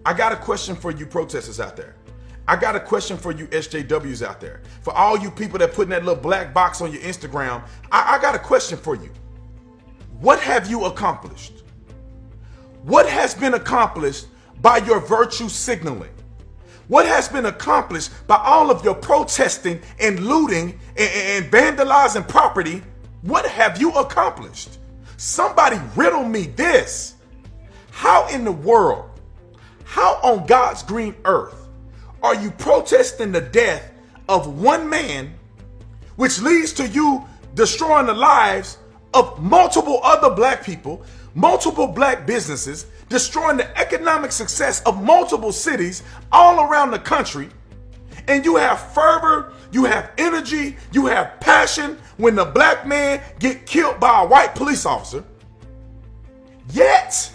I got a question for you protesters out there. I got a question for you SJWs out there. For all you people that putting that little black box on your Instagram, I got a question for you. What have you accomplished? What has been accomplished by your virtue signaling? What has been accomplished by all of your protesting and looting and vandalizing property? What have you accomplished? Somebody riddle me this. How in the world, how on God's green earth are you protesting the death of one man, which leads to you destroying the lives of multiple other black people, multiple black businesses, destroying the economic success of multiple cities all around the country? And you have fervor, you have energy, you have passion when the black man get killed by a white police officer. Yet,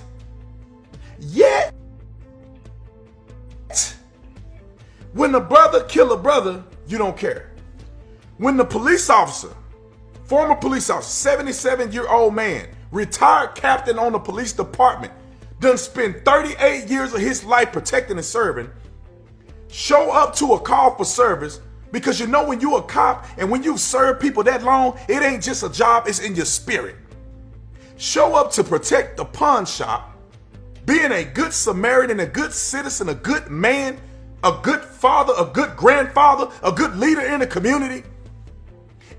when the brother kill a brother, you don't care. When the police officer, former police officer, 77-year-old man, retired captain on the police department, done spent 38 years of his life protecting and serving, show up to a call for service, because you know when you a cop and when you've served people that long, it ain't just a job, it's in your spirit. Show up to protect the pawn shop, being a good Samaritan, a good citizen, a good man, a good father, a good grandfather, a good leader in the community.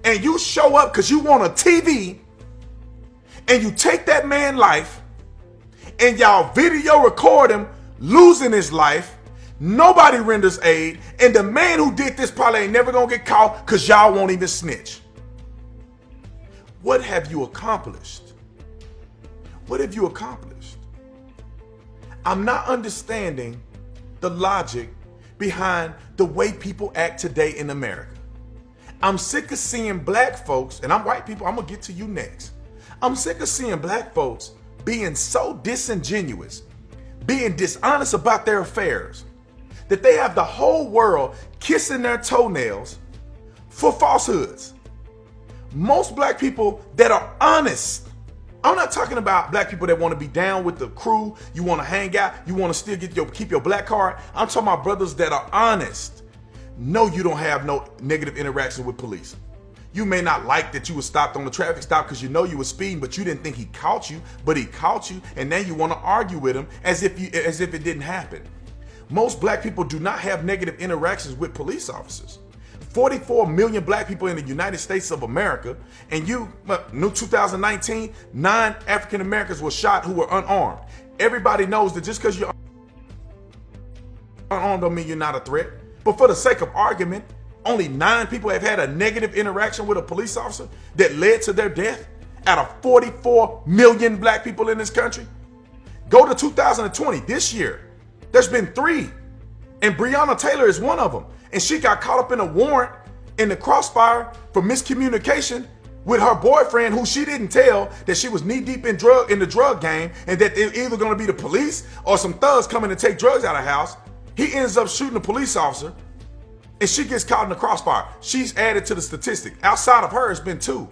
And you show up because you want a TV, and you take that man's life and y'all video record him losing his life. Nobody renders aid, and the man who did this probably ain't never gonna get caught because y'all won't even snitch. What have you accomplished? What have you accomplished? I'm not understanding the logic behind the way people act today in America. I'm sick of seeing black folks, and I'm white people, I'm gonna get to you next. I'm sick of seeing black folks being so disingenuous, being dishonest about their affairs, that they have the whole world kissing their toenails for falsehoods. Most black people that are honest, I'm not talking about black people that want to be down with the crew, you want to hang out, you want to still keep your black card. I'm talking about brothers that are honest. No, you don't have no negative interaction with police. You may not like that you were stopped on the traffic stop because you know you were speeding, but you didn't think he caught you, but he caught you, and then you want to argue with him as if it didn't happen. Most black people do not have negative interactions with police officers. 44 million black people in the United States of America, and new 2019, 9 African Americans were shot who were unarmed. Everybody knows that just because you're unarmed don't mean you're not a threat. But for the sake of argument, only 9 people have had a negative interaction with a police officer that led to their death out of 44 million black people in this country. Go to 2020, this year, there's been 3, and Breonna Taylor is one of them. And she got caught up in a warrant in the crossfire for miscommunication with her boyfriend, who she didn't tell that she was knee deep in the drug game, and that they're either going to be the police or some thugs coming to take drugs out of the house. He ends up shooting a police officer, and she gets caught in the crossfire. She's added to the statistic. Outside of her, it's been 2.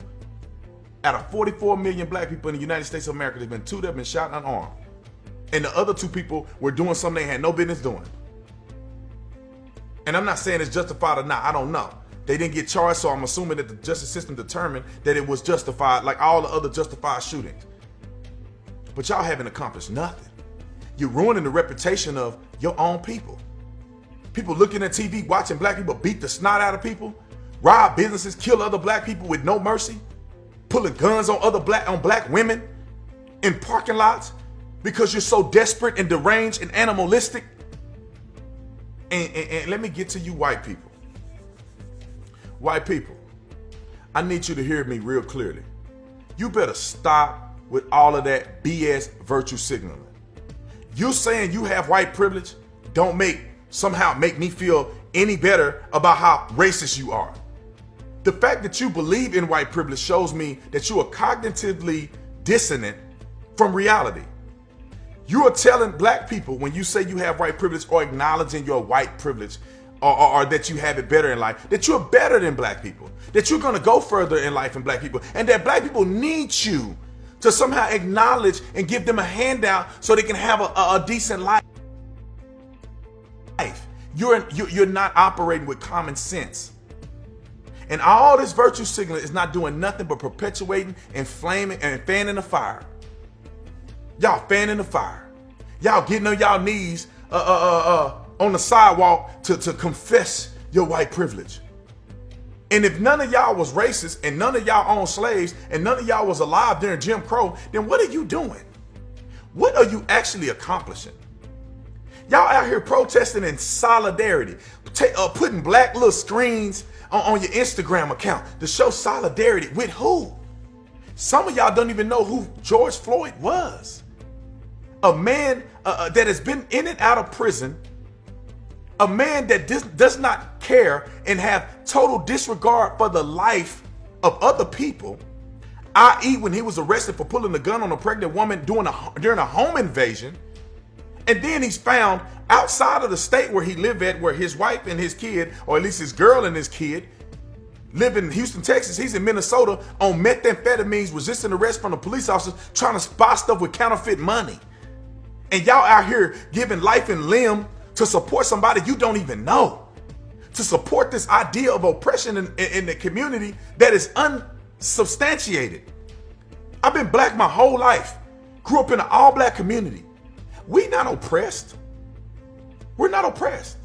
Out of 44 million black people in the United States of America, there's been 2 that have been shot unarmed. And the other 2 people were doing something they had no business doing. And I'm not saying it's justified or not. I don't know. They didn't get charged, so I'm assuming that the justice system determined that it was justified, like all the other justified shootings. But y'all haven't accomplished nothing. You're ruining the reputation of your own people. People looking at TV, watching black people beat the snot out of people, rob businesses, kill other black people with no mercy, pulling guns on black women in parking lots because you're so desperate and deranged and animalistic. And let me get to you white people. White people, I need you to hear me real clearly. You better stop with all of that BS virtue signaling. You saying you have white privilege don't somehow make me feel any better about how racist you are. The fact that you believe in white privilege shows me that you are cognitively dissonant from reality. You are telling black people, when you say you have white privilege or acknowledging your white privilege or that you have it better in life, that you're better than black people, that you're going to go further in life than black people, and that black people need you to somehow acknowledge and give them a handout so they can have a decent life. life. You're not operating with common sense. And all this virtue signaling is not doing nothing but perpetuating, inflaming, and fanning the fire. Y'all fanning the fire. Y'all getting on y'all knees on the sidewalk to confess your white privilege. And if none of y'all was racist and none of y'all owned slaves and none of y'all was alive during Jim Crow, then what are you doing? What are you actually accomplishing? Y'all out here protesting in solidarity, putting black little screens on your Instagram account to show solidarity with who? Some of y'all don't even know who George Floyd was. A man that has been in and out of prison, a man that does not care and have total disregard for the life of other people, i.e. when he was arrested for pulling a gun on a pregnant woman during a home invasion. And then he's found outside of the state where he lived at, where his wife and his kid, or at least his girl and his kid, live in Houston, Texas. He's in Minnesota on methamphetamines, resisting arrest from the police officers, trying to buy stuff with counterfeit money. And y'all out here giving life and limb to support somebody you don't even know, to support this idea of oppression in the community that is unsubstantiated. I've been black my whole life, grew up in an all-black community. We not oppressed. We're not oppressed.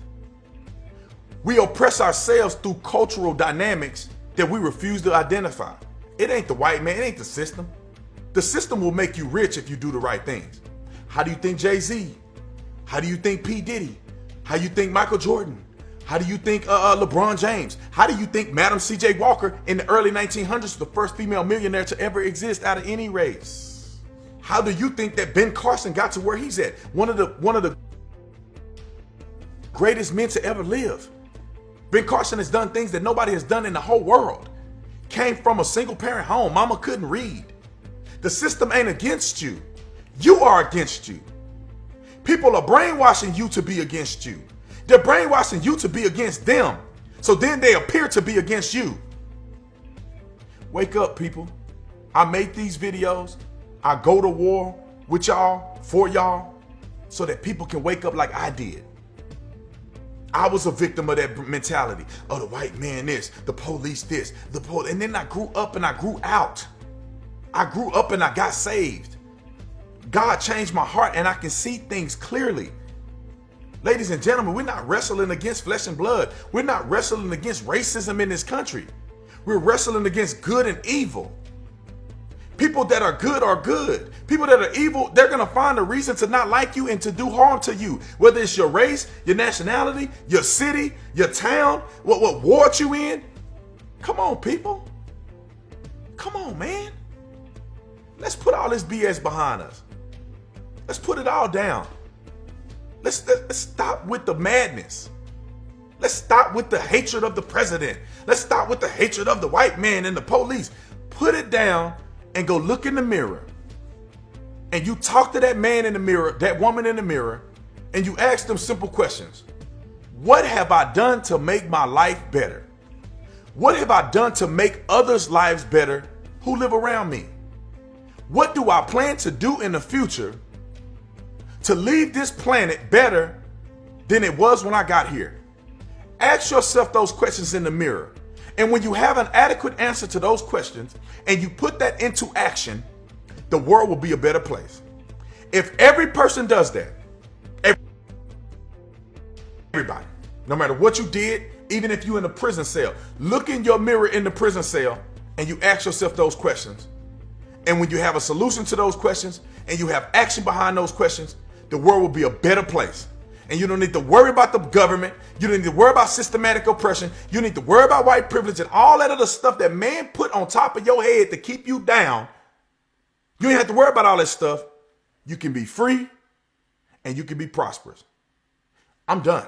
We oppress ourselves through cultural dynamics that we refuse to identify. It ain't the white man, it ain't the system. The system will make you rich if you do the right things. How do you think Jay-Z? How do you think P. Diddy? How do you think Michael Jordan? How do you think LeBron James? How do you think Madam C.J. Walker in the early 1900s was the first female millionaire to ever exist out of any race? How do you think that Ben Carson got to where he's at? One of the greatest men to ever live. Ben Carson has done things that nobody has done in the whole world. Came from a single parent home. Mama couldn't read. The system ain't against you. You are against you. People are brainwashing you to be against you. They're brainwashing you to be against them. So then they appear to be against you. Wake up, people. I make these videos. I go to war with y'all, for y'all, so that people can wake up like I did. I was a victim of that mentality. Oh, the white man this, the police this, and then I grew up and I grew out. I grew up and I got saved. God changed my heart and I can see things clearly. Ladies and gentlemen, we're not wrestling against flesh and blood. We're not wrestling against racism in this country. We're wrestling against good and evil. People that are good are good. People that are evil, they're going to find a reason to not like you and to do harm to you. Whether it's your race, your nationality, your city, your town, what ward you in. Come on, people. Come on, man. Let's put all this BS behind us. Let's put it all down. Let's stop with the madness. Let's stop with the hatred of the president. Let's stop with the hatred of the white man and the police. Put it down and go look in the mirror. And you talk to that man in the mirror, that woman in the mirror, and you ask them simple questions. What have I done to make my life better? What have I done to make others' lives better who live around me? What do I plan to do in the future to leave this planet better than it was when I got here? Ask yourself those questions in the mirror. And when you have an adequate answer to those questions and you put that into action, the world will be a better place. If every person does that, everybody, no matter what you did, even if you're in a prison cell, look in your mirror in the prison cell and you ask yourself those questions. And when you have a solution to those questions and you have action behind those questions, the world will be a better place. And you don't need to worry about the government. You don't need to worry about systematic oppression. You need to worry about white privilege and all that other stuff that man put on top of your head to keep you down. You ain't have to worry about all that stuff. You can be free and you can be prosperous. I'm done.